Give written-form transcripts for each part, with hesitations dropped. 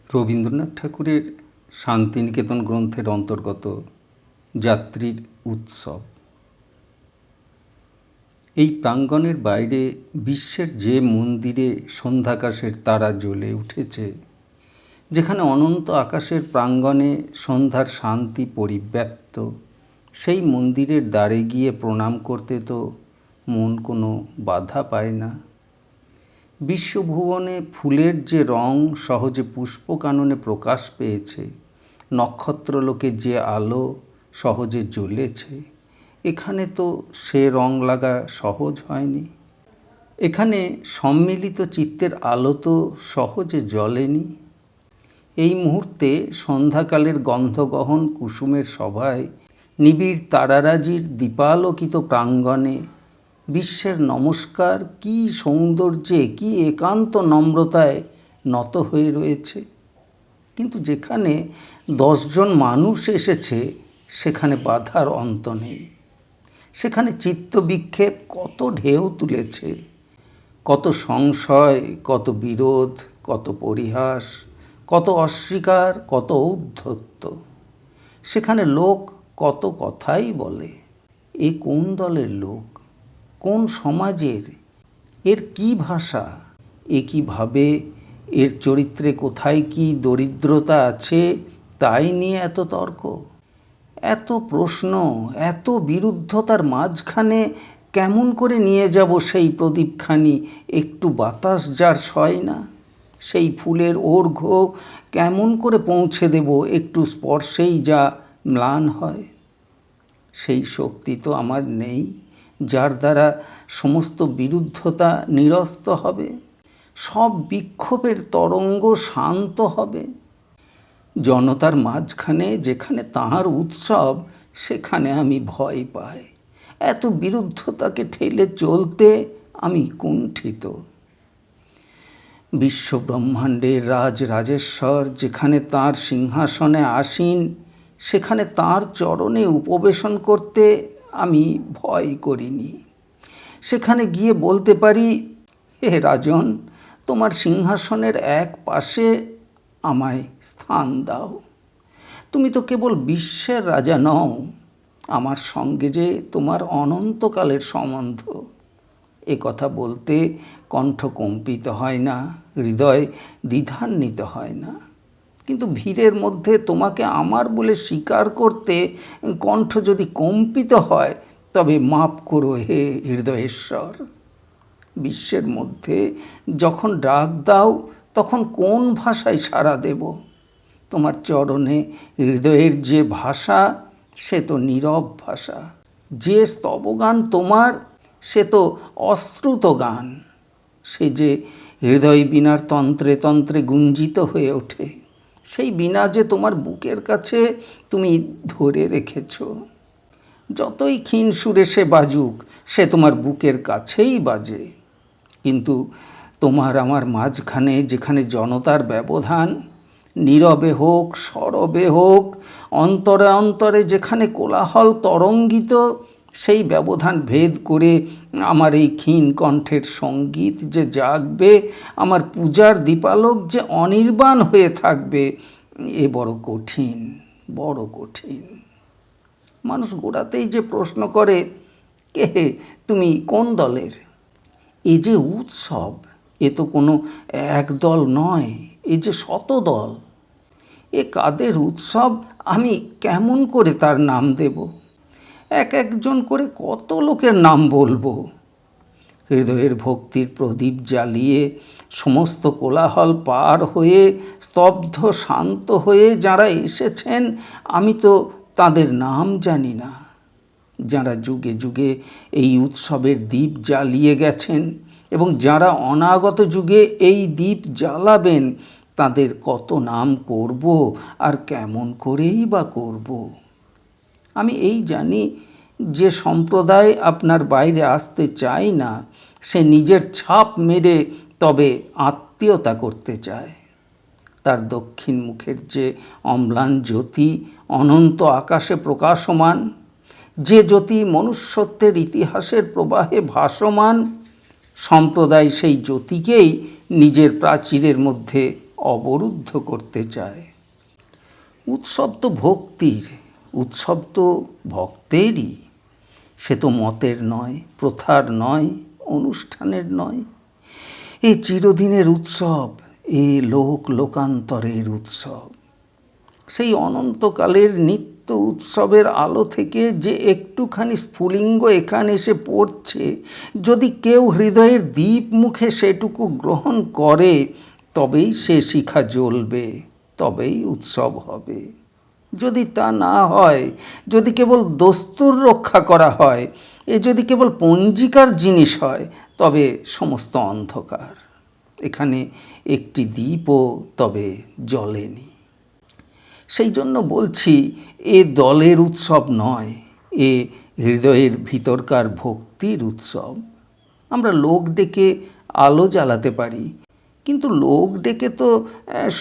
রবীন্দ্রনাথ ঠাকুরের শান্তিনিকেতন গ্রন্থের অন্তর্গত যাত্রীর উৎসব। এই প্রাঙ্গণের বাইরে বিশ্বের যে মন্দিরে সন্ধ্যাকাশের তারা জ্বলে উঠেছে, যেখানে অনন্ত আকাশের প্রাঙ্গণে সন্ধ্যার শান্তি পরিব্যাপ্ত, সেই মন্দিরের দ্বারে গিয়ে প্রণাম করতে তো মন কোনো বাধা পায় না। বিশ্বভুবনে ফুলের যে রং সহজে পুষ্পকাননে প্রকাশ পেয়েছে, নক্ষত্রলোকে যে আলো সহজে জ্বলেছে, এখানে তো সে রং লাগা সহজ হয়নি। এখানে সম্মিলিত চিত্তের আলো তো সহজে জ্বলেনি। এই মুহূর্তে সন্ধ্যাকালের গন্ধগহন কুসুমের সভায়, নিবিড় তারারাজির দীপালোকিত প্রাঙ্গণে বিশ্বের নমস্কার কি সৌন্দর্যে, কি একান্ত নম্রতায় নত হয়ে রয়েছে। কিন্তু যেখানে 10 জন মানুষ এসেছে, সেখানে বাধার অন্ত নেই। সেখানে চিত্তবিক্ষেপ কত ঢেউ তুলেছে, কত সংশয়, কত বিরোধ, কত পরিহাস, কত অস্বীকার, কত ঔদ্ধত্য। সেখানে লোক কত কথাই বলে। এ কোন দলের লোক, কোন সমাজের, এর কি ভাষা, এ কীভাবে, এর চরিত্রে কোথায় কি দরিদ্রতা আছে, তাই নিয়ে এত তর্ক, এত প্রশ্ন, এত বিরুদ্ধতার মাঝখানে কেমন করে নিয়ে যাব সেই প্রদীপখানি একটু বাতাস যার সয় না? সেই ফুলের অর্ঘ্য কেমন করে পৌঁছে দেব একটু স্পর্শেই যা ম্লান হয়? সেই শক্তি তো আমার নেই, যার দ্বারা সমস্ত বিরুদ্ধতা নিরস্ত হবে, সব বিক্ষোভের তরঙ্গ শান্ত হবে। জনতার মাঝখানে যেখানে তাঁর উৎসব, সেখানে আমি ভয় পাই। এত বিরুদ্ধতাকে ঠেলে চলতে আমি কুণ্ঠিত। বিশ্বব্রহ্মাণ্ডের রাজরাজেশ্বর যেখানে তাঁর সিংহাসনে আসীন, সেখানে তাঁর চরণে উপবেশন করতে আমি ভয় করিনি। সেখানে গিয়ে বলতে পারি, হে রাজন, তোমার সিংহাসনের এক পাশে আমায় স্থান দাও। তুমি তো কেবল বিশ্বের রাজা নও, আমার সঙ্গে যে তোমার অনন্তকালের সম্বন্ধ। এ কথা বলতে কণ্ঠ কম্পিত হয় না, হৃদয় দ্বিধান্বিত হয় না। কিন্তু ভিড়ের মধ্যে তোমাকে আমার বলে স্বীকার করতে কণ্ঠ যদি কম্পিত হয়, তবে মাপ করো হে হৃদয়েশ্বর। বিশ্বের মধ্যে যখন ডাক দাও, তখন কোন ভাষায় সাড়া দেব? তোমার চরণে হৃদয়ের যে ভাষা, সে তো নীরব ভাষা। যে স্তবগান তোমার, সে তো অশ্রুত গান। সে যে হৃদয় বীণার তন্ত্রে তন্ত্রে গুঞ্জিত হয়ে ওঠে। সেই বীণা যে তোমার বুকের কাছে তুমি ধরে রেখেছ। যতই ক্ষীণ সুরে সে বাজুক, সে তোমার বুকের কাছেই বাজে। কিন্তু তোমার আমার মাঝখানে যেখানে জনতার ব্যবধান, নীরবে হোক, সরবে হোক, অন্তরে অন্তরে যেখানে কোলাহল তরঙ্গিত, সেই ব্যবধান ভেদ করে আমার এই ক্ষীণ কণ্ঠের সঙ্গীত যে জাগবে, আমার পূজার দীপালোক যে অনির্বাণ হয়ে থাকবে, এ বড় কঠিন, বড় কঠিন। মানুষ গোড়াতেই যে প্রশ্ন করে, কে তুমি কোন দলের? এ যে উৎসব, এ তো কোনো এক দল নয়, এ যে শত দল। এ কাদের উৎসব, আমি কেমন করে তার নাম দেব? এক একজন করে কত লোকের নাম বলবো? হৃদয়ের ভক্তির প্রদীপ জ্বালিয়ে সমস্ত কোলাহল পার হয়ে স্তব্ধ শান্ত হয়ে যারা এসেছেন, আমি তো তাদের নাম জানি না। যারা যুগে যুগে এই উৎসবের দীপ জ্বালিয়ে গেছেন এবং যারা অনাগত যুগে এই দীপ জ্বালাবেন, তাদের কত নাম করব আর কেমন করেই বা করব? আমি এই জানি, যে সম্প্রদায় আপনার বাইরে আসতে চায় না, সে নিজের ছাপ মেরে তবে আত্মীয়তা করতে চায়। তার দক্ষিণ মুখের যে অম্লান জ্যোতি অনন্ত আকাশে প্রকাশমান, যে জ্যোতি মনুষ্যত্বের ইতিহাসের প্রবাহে ভাসমান, সম্প্রদায় সেই জ্যোতিকেই নিজের প্রাচীরের মধ্যে অবরুদ্ধ করতে চায়। উৎসব তো ভক্তির, উৎসব তো ভক্তেরই। সে তো মতের নয়, প্রথার নয়, অনুষ্ঠানের নয়। এ চিরদিনের উৎসব, এ লোক লোকান্তরের উৎসব। সেই অনন্তকালের নিত্য উৎসবের আলো থেকে যে একটুখানি স্ফুলিঙ্গ এখানে এসে পড়ছে, যদি কেউ হৃদয়ের দীপ মুখে সেটুকু গ্রহণ করে, তবেই সে শিখা জ্বলবে, তবেই উৎসব হবে। যদি তা না হয়, যদি কেবল দস্তুর রক্ষা করা হয়, এ যদি কেবল পঞ্জিকার জিনিস হয়, তবে সমস্ত অন্ধকার। এখানে একটি দ্বীপও তবে জ্বলেনি। সেই জন্য বলছি, এ দলের উৎসব নয়, এ হৃদয়ের ভিতরকার ভক্তির উৎসব। আমরা লোক ডেকে আলো জ্বালাতে পারি, কিন্তু লোক ডেকে তো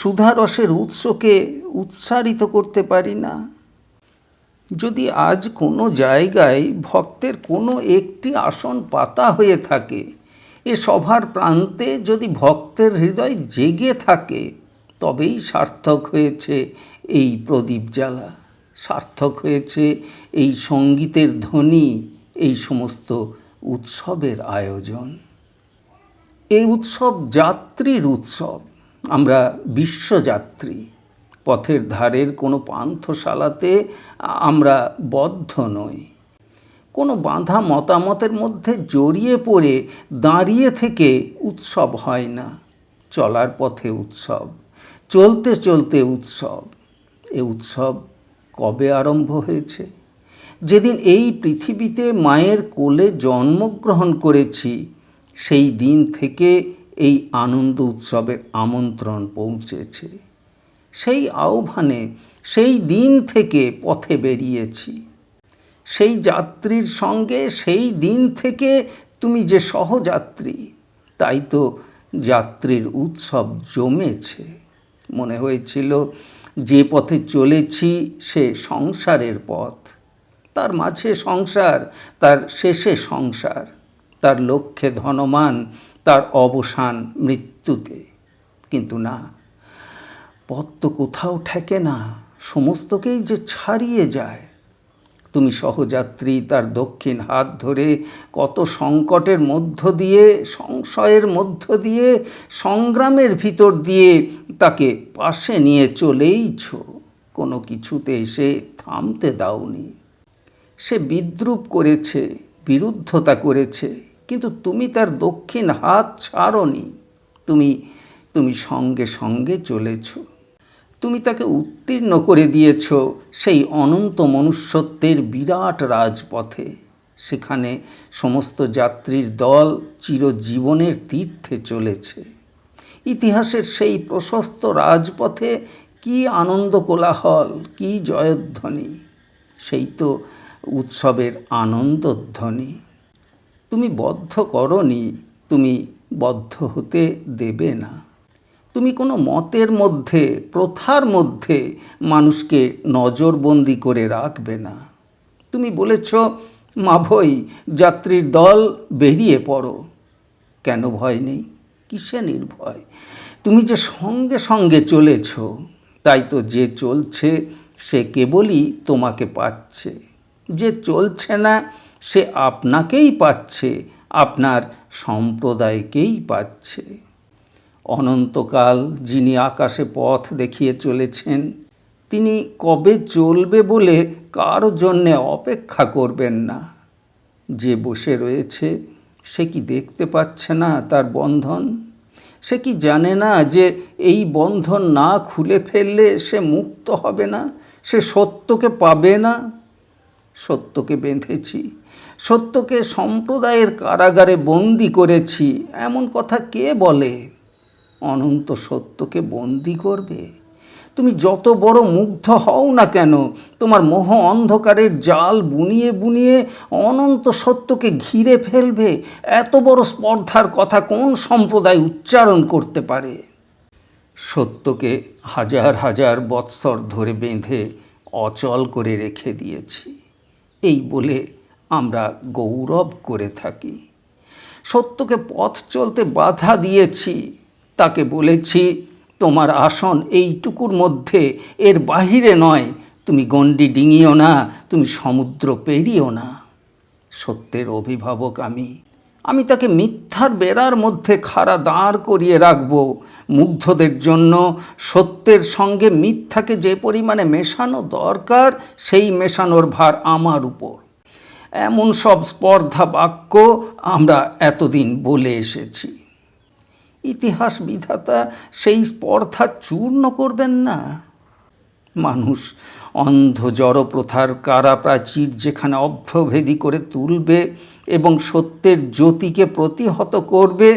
সুধারসের উৎসকে উৎসারিত করতে পারি না। যদি আজ কোনো জায়গায় ভক্তের কোনো একটি আসন পাতা হয়ে থাকে, এ সভার প্রান্তে যদি ভক্তের হৃদয় জেগে থাকে, তবেই সার্থক হয়েছে এই প্রদীপ জ্বালা, সার্থক হয়েছে এই সঙ্গীতের ধ্বনি, এই সমস্ত উৎসবের আয়োজন। এই উৎসব যাত্রীর উৎসব। আমরা বিশ্বযাত্রী। পথের ধারের কোনো পান্থশালাতে আমরা বদ্ধ নই। কোনো বাঁধা মতামতের মধ্যে জড়িয়ে পড়ে দাঁড়িয়ে থেকে উৎসব হয় না। চলার পথে উৎসব, চলতে চলতে উৎসব। এ উৎসব কবে আরম্ভ হয়েছে? যেদিন এই পৃথিবীতে মায়ের কোলে জন্মগ্রহণ করেছি, সেই দিন থেকে এই আনন্দ উৎসবের আমন্ত্রণ পৌঁছেছে। সেই আহ্বানে সেই দিন থেকে পথে বেরিয়েছি। সেই যাত্রীর সঙ্গে সেই দিন থেকে তুমি যে সহযাত্রী, তাই তো যাত্রীর উৎসব জমেছে। মনে হয়েছিল যে পথে চলেছি সে সংসারের পথ, তার মাঝে সংসার, তার শেষে সংসার, তার লক্ষ্যে ধনমান, তার অবসান মৃত্যুতে। কিন্তু না, পথ তো কোথাও ঠেকে না, সমস্তকেই যে ছাড়িয়ে যায়। তুমি সহযাত্রী, তার দক্ষিণ হাত ধরে কত সংকটের মধ্য দিয়ে, সংশয়ের মধ্য দিয়ে, সংগ্রামের ভিতর দিয়ে তাকে পাশে নিয়ে চলেইছ, কোনো কিছুতে এসে থামতে দাওনি। সে বিদ্রূপ করেছে, বিরুদ্ধতা করেছে, কিন্তু তুমি তার দক্ষিণ হাত ছাড়োনি। তুমি সঙ্গে সঙ্গে চলেছ। তুমি তাকে উত্তীর্ণ করে দিয়েছ সেই অনন্ত মনুষ্যত্বের বিরাট রাজপথে। সেখানে সমস্ত যাত্রীর দল চিরজীবনের তীর্থে চলেছে। ইতিহাসের সেই প্রশস্ত রাজপথে কি আনন্দ কোলাহল, কি জয়ধ্বনি! সেই তো উৎসবের আনন্দধ্বনি। তুমি বদ্ধ করনি, তুমি বদ্ধ হতে দেবে না। তুমি কোনো মতের মধ্যে, প্রথার মধ্যে মানুষকে নজরবন্দি করে রাখবে না। তুমি বলেছ, মা ভই, যাত্রীর দল বেরিয়ে পড়ো। কেন ভয় নেই? কিসে নির্ভয়? তুমি যে সঙ্গে সঙ্গে চলেছ, তাই তো যে চলছে সে কেবলই তোমাকে পাচ্ছে। যে চলছে না সে আপনাকেই পাচ্ছে, আপনার সম্প্রদায়কেই পাচ্ছে। অনন্তকাল যিনি আকাশে পথ দেখিয়ে চলেছেন, তিনি কবে চলবে বলে কারো জন্যে অপেক্ষা করবেন না। যে বসে রয়েছে সে কি দেখতে পাচ্ছে না তার বন্ধন? সে কি জানে না যে এই বন্ধন না খুলে ফেললে সে মুক্ত হবে না, সে সত্যকে পাবে না? সত্যকে বেঁধেছি, সত্যকে সম্প্রদায়ের কারাগারে বন্দি করেছি, এমন কথা কে বলে? অনন্ত সত্যকে বন্দি করবে? তুমি যত বড় মুগ্ধ হও না কেন, তোমার মোহ অন্ধকারের জাল বুনিয়ে বুনিয়ে অনন্ত সত্যকে ঘিরে ফেলবে। এত বড় স্পর্ধার কথা কোন সম্প্রদায় উচ্চারণ করতে পারে? সত্যকে হাজার হাজার বৎসর ধরে বেঁধে অচল করে রেখে দিয়েছি, এই বলে আমরা গৌরব করে থাকি। সত্যকে পথ চলতে বাধা দিয়েছি, তাকে বলেছি তোমার আসন এইটুকুর মধ্যে, এর বাহিরে নয়। তুমি গণ্ডি ডিঙিও না, তুমি সমুদ্র পেরিও না। সত্যের অভিভাবক আমি তাকে মিথ্যার বেড়ার মধ্যে খাড়া দাঁড় করিয়ে রাখব। মুগ্ধদের জন্য সত্যের সঙ্গে মিথ্যাকে যে পরিমাণে মেশানো দরকার, সেই মেশানোর ভার আমার উপর। এমন সব স্পর্ধা বাক্য আমরা এতদিন বলে এসেছি। ইতিহাস বিধাতা সেই স্পর্ধা চূর্ণ করবেন না। মানুষ অন্ধ জড়প্রথার কারাপ্রাচীর যেখানে অভ্রভেদী করে তুলবে এবং সত্যের জ্যোতিকে প্রতিহত করবে,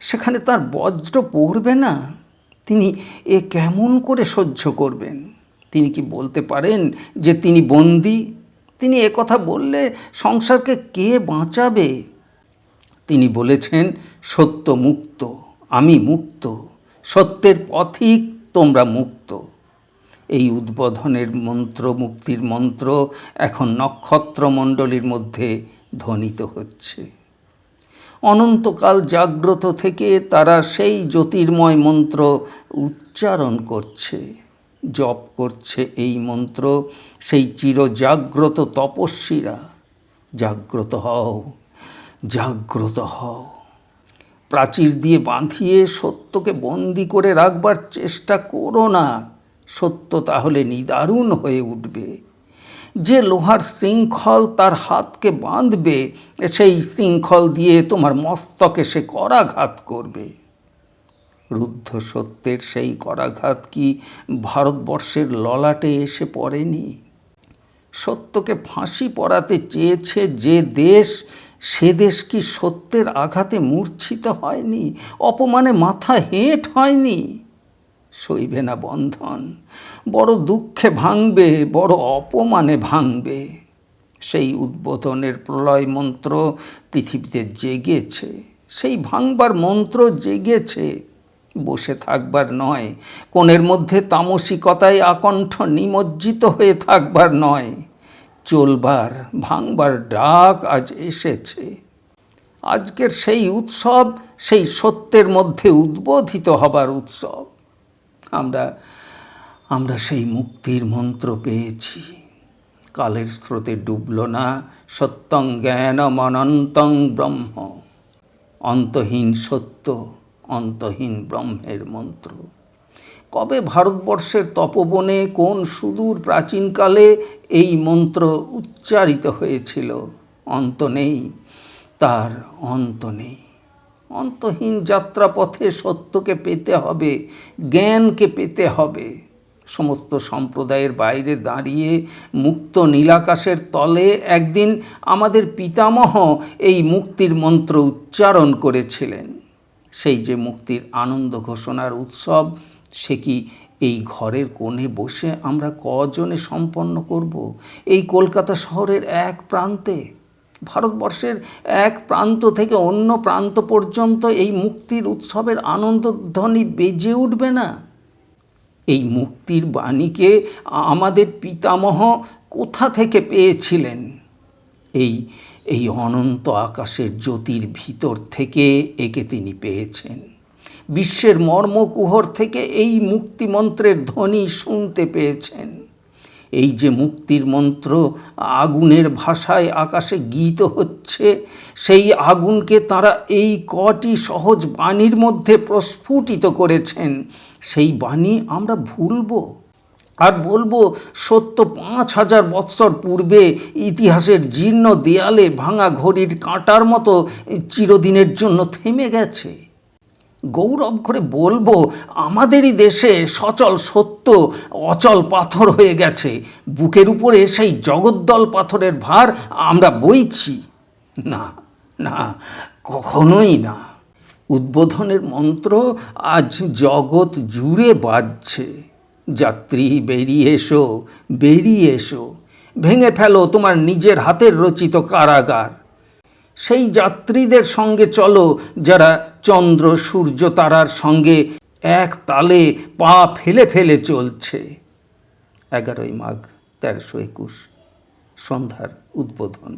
সেখানে তার বজ্র পড়বে না। তিনি এ কেমন করে সহ্য করবেন? তিনি কি বলতে পারেন যে তিনি বন্দী? তিনি কথা বললে সংসারকে কে বাঁচাবে? তিনি বলেছেন, সত্য মুক্ত, আমি মুক্ত, সত্যের পথিক, তোমরা মুক্ত। এই উদ্বোধনের মন্ত্র, মুক্তির মন্ত্র এখন নক্ষত্রমণ্ডলীর মধ্যে ধ্বনিত হচ্ছে। অনন্তকাল জাগ্রত থেকে তারা সেই জ্যোতির্ময় মন্ত্র উচ্চারণ করছে, জপ করছে এই মন্ত্র সেই চিরজাগ্রত তপস্বীরা। জাগ্রত হও, জাগ্রত হও। প্রাচীর দিয়ে বাঁধিয়ে সত্যকে বন্দি করে রাখবার চেষ্টা করো না। সত্য তাহলে নিদারুণ হয়ে উঠবে। যে লোহার শৃঙ্খল তার হাতকে বাঁধবে, সেই শৃঙ্খল দিয়ে তোমার মস্তকে সে করাঘাত করবে। রুদ্ধ সত্যের সেই করাঘাত কি ভারতবর্ষের ললাটে এসে পড়েনি? সত্যকে ফাঁসি পড়াতে চেয়েছে যে দেশ, সে দেশ কি সত্যের আঘাতে মূর্ছিত হয়নি? অপমানে মাথা হেঁট হয়নি? সইবে না বন্ধন, বড় দুঃখে ভাঙবে, বড় অপমানে ভাঙবে। সেই উদ্বোধনের প্রলয় মন্ত্র পৃথিবীতে জেগেছে, সেই ভাঙবার মন্ত্র জেগেছে। বসে থাকবার নয়, কোণের মধ্যে তামসিকতায় আকণ্ঠ নিমজ্জিত হয়ে থাকবার নয়, চলবার, ভাঙবার ডাক আজ এসেছে। আজকের সেই উৎসব সেই সত্যের মধ্যে উদ্বোধিত হবার উৎসব। আমরা সেই মুক্তির মন্ত্র পেয়েছি। কালের স্রোতে ডুবল না। সত্যং জ্ঞানম অনন্তং ব্রহ্ম। অন্তহীন সত্য, অন্তহীন ব্রহ্মের মন্ত্র। কবে ভারতবর্ষের তপবনে কোন সুদূর প্রাচীনকালে এই মন্ত্র উচ্চারিত হয়েছিল? অন্ত নেই, তার অন্ত নেই। অন্তহীন যাত্রাপথে সত্যকে পেতে হবে, জ্ঞানকে পেতে হবে। সমস্ত সম্প্রদায়ের বাইরে দাঁড়িয়ে মুক্ত নীলাকাশের তলে একদিন আমাদের পিতামহ এই মুক্তির মন্ত্র উচ্চারণ করেছিলেন। সেই যে মুক্তির আনন্দ ঘোষণার উৎসব, সে কি এই ঘরের কোণে বসে আমরা কজনে সম্পন্ন করব? এই কলকাতা শহরের এক প্রান্তে, ভারতবর্ষের এক প্রান্ত থেকে অন্য প্রান্ত পর্যন্ত এই মুক্তির উৎসবের আনন্দধ্বনি বেজে উঠবে না? এই মুক্তির বাণীকে আমাদের পিতামহ কোথা থেকে পেয়েছিলেন? এই অনন্ত আকাশের জ্যোতির ভিতর থেকে একে তিনি পেয়েছেন। বিশ্বের মর্মকুহর থেকে এই মুক্তিমন্ত্রের ধ্বনি শুনতে পেয়েছেন। এই যে মুক্তির মন্ত্র আগুনের ভাষায় আকাশে গীত হচ্ছে, সেই আগুনকে তারা এই কটি সহজ বাণীর মধ্যে প্রস্ফুটিত করেছেন। সেই বাণী আমরা ভুলব আর বলবো সত্য 5000 বৎসর পূর্বে ইতিহাসের জীর্ণ দেয়ালে ভাঙা ঘড়ির কাঁটার মতো চিরদিনের জন্য থেমে গেছে। গৌরব করে বলবো আমাদেরই দেশে সচল সত্য অচল পাথর হয়ে গেছে। বুকের উপরে সেই জগদ্দল পাথরের ভার আমরা বইছি। না না, কখনোই না। উদ্বোধনের মন্ত্র আজ জগৎ জুড়ে বাজছে। যাত্রী বেরিয়ে এসো, বেরিয়ে এসো, ভেঙে ফেলো তোমার নিজের হাতের রচিত কারাগার। সেই যাত্রীদের সঙ্গে চলো যারা চন্দ্র সূর্য তারার সঙ্গে এক তালে পা ফেলে ফেলে চলছে। 11ই মাঘ 1321 সন্ধ্যার উদ্বোধন।